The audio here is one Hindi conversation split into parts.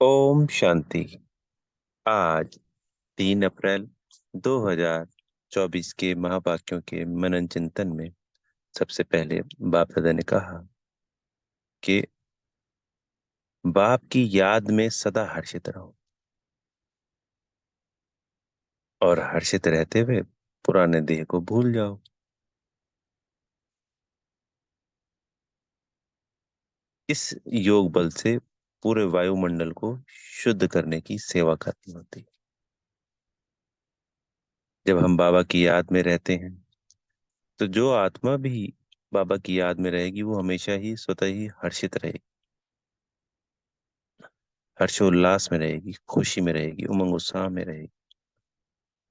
ओम शांति। आज 3 अप्रैल 2024 के महावाक्यों के मनन चिंतन में सबसे पहले बाप दादा ने कहा कि बाप की याद में सदा हर्षित रहो और हर्षित रहते हुए पुराने देह को भूल जाओ। इस योग बल से पूरे वायुमंडल को शुद्ध करने की सेवा करनी होती है। जब हम बाबा की याद में रहते हैं तो जो आत्मा भी बाबा की याद में रहेगी वो हमेशा ही स्वतः ही हर्षित रहेगी, हर्षोल्लास में रहेगी, खुशी में रहेगी, उमंग उत्साह में रहेगी।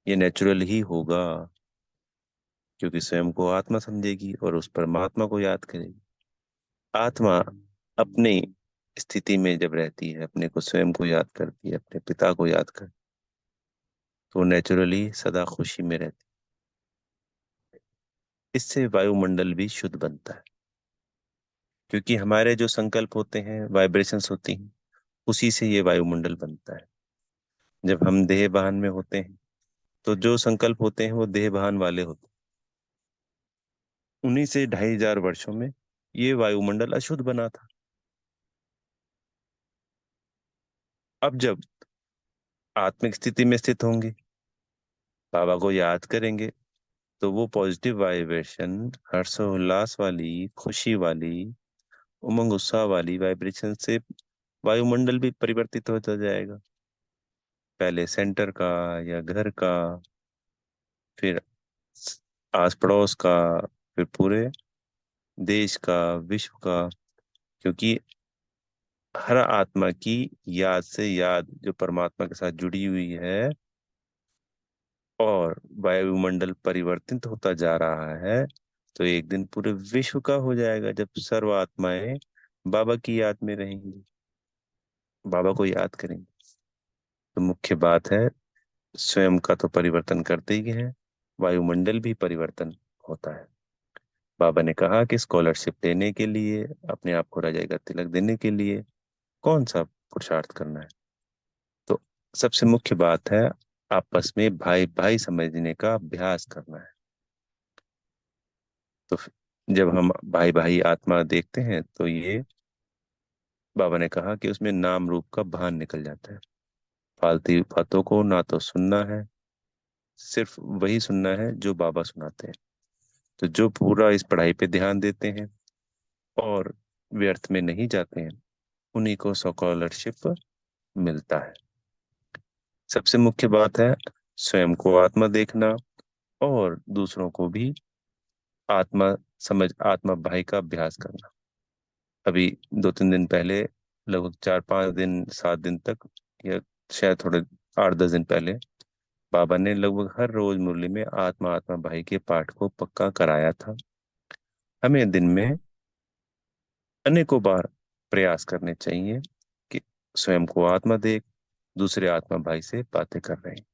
ये नेचुरल ही होगा क्योंकि स्वयं को आत्मा समझेगी और उस परमात्मा को याद करेगी। आत्मा अपनी स्थिति में जब रहती है, अपने को स्वयं को याद करती है, अपने पिता को याद करती है, तो नेचुरली सदा खुशी में रहती है। इससे वायुमंडल भी शुद्ध बनता है क्योंकि हमारे जो संकल्प होते हैं, वाइब्रेशंस होती हैं, उसी से ये वायुमंडल बनता है। जब हम देह भान में होते हैं तो जो संकल्प होते हैं वो देह भान वाले होते हैं। उन्हीं से 2500 वर्षों में ये वायुमंडल अशुद्ध बना था। अब जब आत्मिक स्थिति में स्थित होंगे, बाबा को याद करेंगे, तो वो पॉजिटिव वाइब्रेशन, हर्षोल्लास वाली, खुशी वाली, उमंग उत्साह वाली वाइब्रेशन से वायुमंडल भी परिवर्तित होता जाएगा। पहले सेंटर का या घर का, फिर आस पड़ोस का, फिर पूरे देश का, विश्व का। क्योंकि हर आत्मा की याद से याद जो परमात्मा के साथ जुड़ी हुई है और वायुमंडल परिवर्तित होता जा रहा है, तो एक दिन पूरे विश्व का हो जाएगा जब सर्व आत्माएं बाबा की याद में रहेंगी, बाबा को याद करेंगे। तो मुख्य बात है, स्वयं का तो परिवर्तन करते ही हैं, वायुमंडल भी परिवर्तन होता है। बाबा ने कहा कि स्कॉलरशिप लेने के लिए, अपने आप को राजा का तिलक देने के लिए कौन सा पुरुषार्थ करना है? तो सबसे मुख्य बात है, आपस में भाई भाई समझने का अभ्यास करना है। तो जब हम भाई भाई आत्मा देखते हैं तो ये बाबा ने कहा कि उसमें नाम रूप का भान निकल जाता है। फालतू बातों को ना तो सुनना है, सिर्फ वही सुनना है जो बाबा सुनाते हैं। तो जो पूरा इस पढ़ाई पे ध्यान देते हैं और व्यर्थ में नहीं जाते हैं, उन्हीं को स्कॉलरशिप मिलता है। सबसे मुख्य बात है स्वयं को आत्मा देखना और दूसरों को भी आत्मा समझ, आत्मा भाई का अभ्यास करना। अभी 2-3 दिन पहले, लगभग 4-5 दिन 7 दिन तक, या शायद थोड़े 8-10 दिन पहले, बाबा ने लगभग हर रोज मुरली में आत्मा आत्मा भाई के पाठ को पक्का कराया था। हमें दिन में अनेकों बार प्रयास करने चाहिए कि स्वयं को आत्मा देख, दूसरे आत्मा भाई से बातें कर रहे हैं।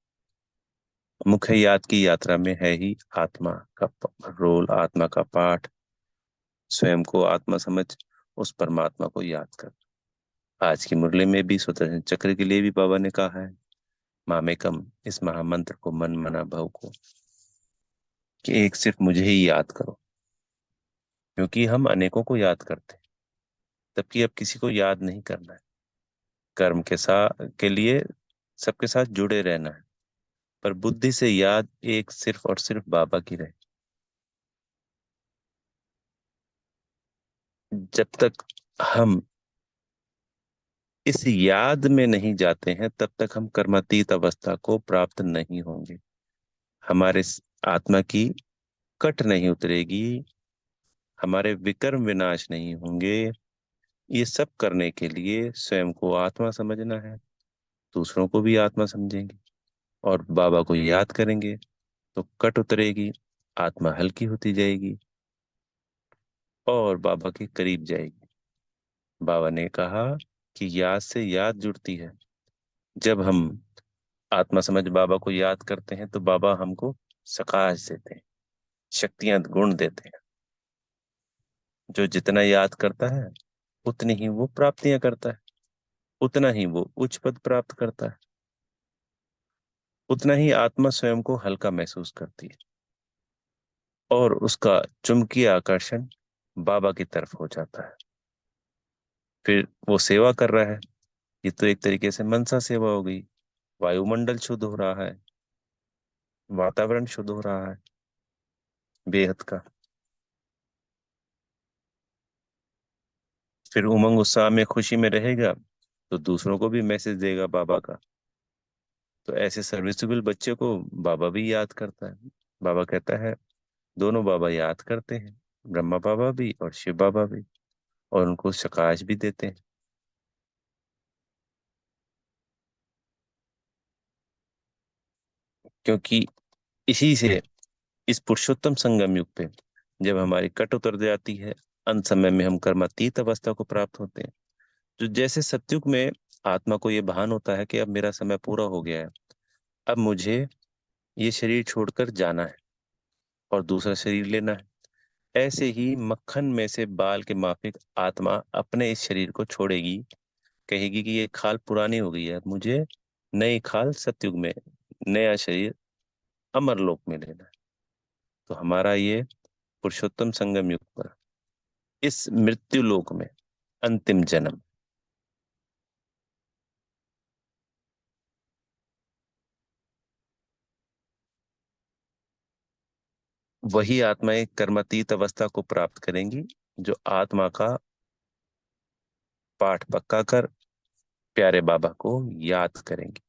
मुख्य याद की यात्रा में है ही आत्मा का रोल, आत्मा का पाठ, स्वयं को आत्मा समझ, उस परमात्मा को याद कर। आज की मुरली में भी सुदर्शन चक्र के लिए भी बाबा ने कहा है, मामेकम, इस महामंत्र को, मन मना भव को, कि एक सिर्फ मुझे ही याद करो। क्योंकि हम अनेकों को याद करते हैं, जबकि अब किसी को याद नहीं करना है। कर्म के साथ के लिए सबके साथ जुड़े रहना है, पर बुद्धि से याद एक सिर्फ और सिर्फ बाबा की रहे। जब तक हम इस याद में नहीं जाते हैं तब तक हम कर्मातीत अवस्था को प्राप्त नहीं होंगे। हमारे आत्मा की कट नहीं उतरेगी, हमारे विकर्म विनाश नहीं होंगे। ये सब करने के लिए स्वयं को आत्मा समझना है, दूसरों को भी आत्मा समझेंगे और बाबा को याद करेंगे तो कट उतरेगी, आत्मा हल्की होती जाएगी और बाबा के करीब जाएगी। बाबा ने कहा कि याद से याद जुड़ती है। जब हम आत्मा समझ बाबा को याद करते हैं तो बाबा हमको सकाश देते हैं, शक्तियां, गुण देते हैं। जो जितना याद करता है उतनी ही वो प्राप्तियां करता है। उतना ही वो उच्च पद प्राप्त करता है, उतना ही आत्मा स्वयं को हल्का महसूस करती है, और उसका चुंबकीय आकर्षण बाबा की तरफ हो जाता है। फिर वो सेवा कर रहा है। ये तो एक तरीके से मनसा सेवा हो गई। वायुमंडल शुद्ध हो रहा है, वातावरण शुद्ध हो रहा है बेहद का। फिर उमंग उत्साह में खुशी में रहेगा, तो दूसरों को भी मैसेज देगा बाबा का। तो ऐसे सर्विसेबल बच्चे को बाबा भी याद करता है। बाबा कहता है, दोनों बाबा याद करते हैं, ब्रह्मा बाबा भी और शिव बाबा भी, और उनको प्रकाश भी देते हैं। क्योंकि इसी से, इस पुरुषोत्तम संगम युग पे, जब हमारी कट उतर जाती है, अंत समय में हम कर्मातीत अवस्था को प्राप्त होते हैं। जो जैसे सतयुग में आत्मा को ये भान होता है कि अब मेरा समय पूरा हो गया है, अब मुझे ये शरीर छोड़कर जाना है और दूसरा शरीर लेना है। ऐसे ही मक्खन में से बाल के माफिक आत्मा अपने इस शरीर को छोड़ेगी, कहेगी कि ये खाल पुरानी हो गई है, मुझे नई खाल सतयुग में, नया शरीर अमरलोक में लेना है। तो हमारा ये पुरुषोत्तम संगम युग पर, इस मृत्यु लोक में अंतिम जन्म। वही आत्माएं कर्मातीत अवस्था को प्राप्त करेंगी, जो आत्मा का पाठ पक्का कर प्यारे बाबा को याद करेंगी।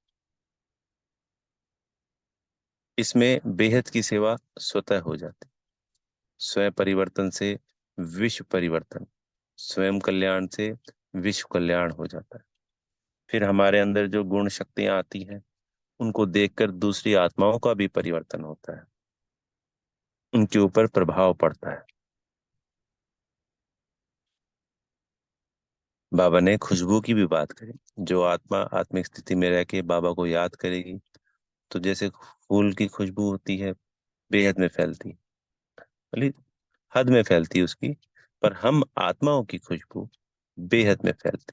इसमें बेहद की सेवा स्वतः हो जाती। स्वयं परिवर्तन से विश्व परिवर्तन, स्वयं कल्याण से विश्व कल्याण हो जाता है। फिर हमारे अंदर जो गुण शक्तियां आती हैं, उनको देखकर दूसरी आत्माओं का भी परिवर्तन होता है, उनके ऊपर प्रभाव पड़ता है। बाबा ने खुशबू की भी बात करी। जो आत्मा आत्मिक स्थिति में रह के बाबा को याद करेगी, तो जैसे फूल की खुशबू होती है, बेहद में फैलती है, भले हद में फैलती है उसकी, पर हम आत्माओं की खुशबू बेहद में फैलती।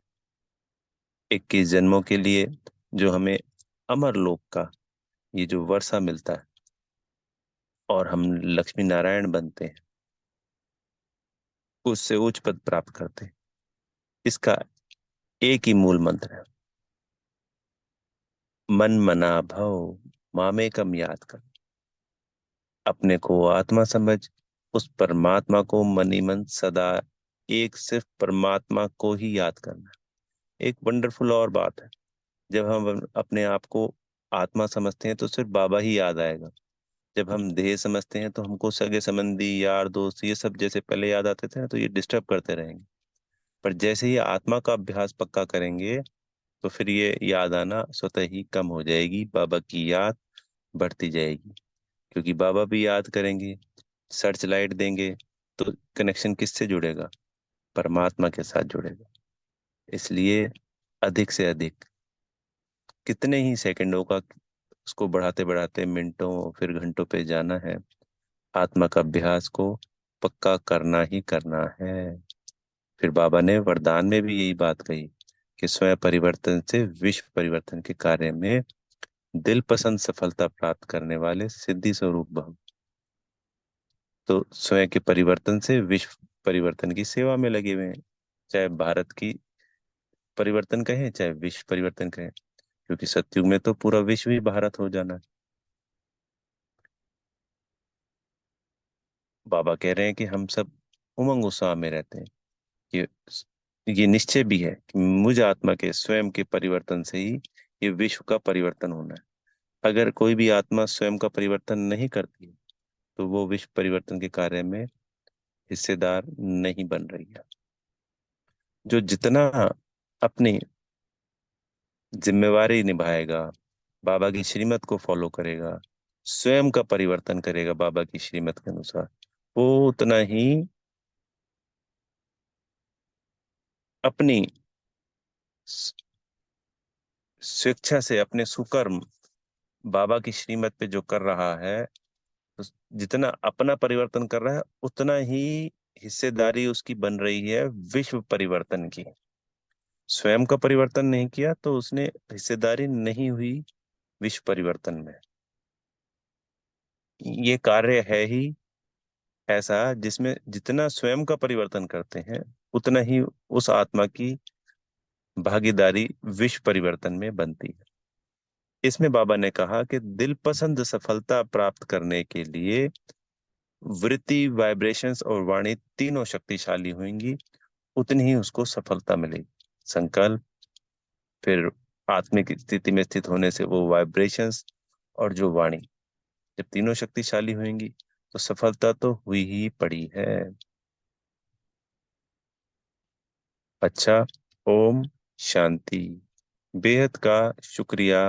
21 जन्मों के लिए जो हमें अमर लोक का ये जो वर्षा मिलता है, और हम लक्ष्मी नारायण बनते हैं, उससे उच्च पद प्राप्त करते हैं। इसका एक ही मूल मंत्र है, मन मना भव मामेकम याद कर। अपने को आत्मा समझ, उस परमात्मा को मनी मन सदा, एक सिर्फ परमात्मा को ही याद करना। एक वंडरफुल और बात है, जब हम अपने आप को आत्मा समझते हैं तो सिर्फ बाबा ही याद आएगा। जब हम देह समझते हैं तो हमको सगे संबंधी यार दोस्त ये सब जैसे पहले याद आते थे ना, तो ये डिस्टर्ब करते रहेंगे। पर जैसे ही आत्मा का अभ्यास पक्का करेंगे, तो फिर ये याद आना स्वतः ही कम हो जाएगी, बाबा की याद बढ़ती जाएगी। क्योंकि बाबा भी याद करेंगे, सर्च लाइट देंगे, तो कनेक्शन किससे जुड़ेगा? परमात्मा के साथ जुड़ेगा। इसलिए अधिक से अधिक, कितने ही सेकंडों का, उसको बढ़ाते बढ़ाते मिनटों फिर घंटों पे जाना है। आत्मा का अभ्यास को पक्का करना ही करना है। फिर बाबा ने वरदान में भी यही बात कही कि स्वयं परिवर्तन से विश्व परिवर्तन के कार्य में दिल पसंद सफलता प्राप्त करने वाले सिद्धि स्वरूप भव। तो स्वयं के परिवर्तन से विश्व परिवर्तन की सेवा में लगे हुए हैं। चाहे भारत की परिवर्तन कहें, चाहे विश्व परिवर्तन कहें, क्योंकि सतयुग में तो पूरा विश्व ही भारत हो जाना है। बाबा कह रहे हैं कि हम सब उमंग उत्साह में रहते हैं, कि ये निश्चय भी है कि मुझ आत्मा के स्वयं के परिवर्तन से ही ये विश्व का परिवर्तन होना है। अगर कोई भी आत्मा स्वयं का परिवर्तन नहीं करती है, तो वो विश्व परिवर्तन के कार्य में हिस्सेदार नहीं बन रही है। जो जितना अपनी जिम्मेवारी निभाएगा, बाबा की श्रीमत को फॉलो करेगा, स्वयं का परिवर्तन करेगा बाबा की श्रीमत के अनुसार, वो उतना ही अपनी स- स्वेच्छा से अपने सुकर्म बाबा की श्रीमत पे जो कर रहा है, जितना अपना परिवर्तन कर रहा है, उतना ही हिस्सेदारी उसकी बन रही है विश्व परिवर्तन की। स्वयं का परिवर्तन नहीं किया तो उसने हिस्सेदारी नहीं हुई विश्व परिवर्तन में। ये कार्य है ही ऐसा जिसमें जितना स्वयं का परिवर्तन करते हैं उतना ही उस आत्मा की भागीदारी विश्व परिवर्तन में बनती है। इसमें बाबा ने कहा कि दिल पसंद सफलता प्राप्त करने के लिए वृत्ति, वाइब्रेशंस और वाणी तीनों शक्तिशाली होंगी, उतनी ही उसको सफलता मिलेगी। संकल्प, फिर आत्मिक स्थिति में स्थित होने से वो वाइब्रेशंस, और जो वाणी, जब तीनों शक्तिशाली होंगी तो सफलता तो हुई ही पड़ी है। अच्छा। ओम शांति। बेहद का शुक्रिया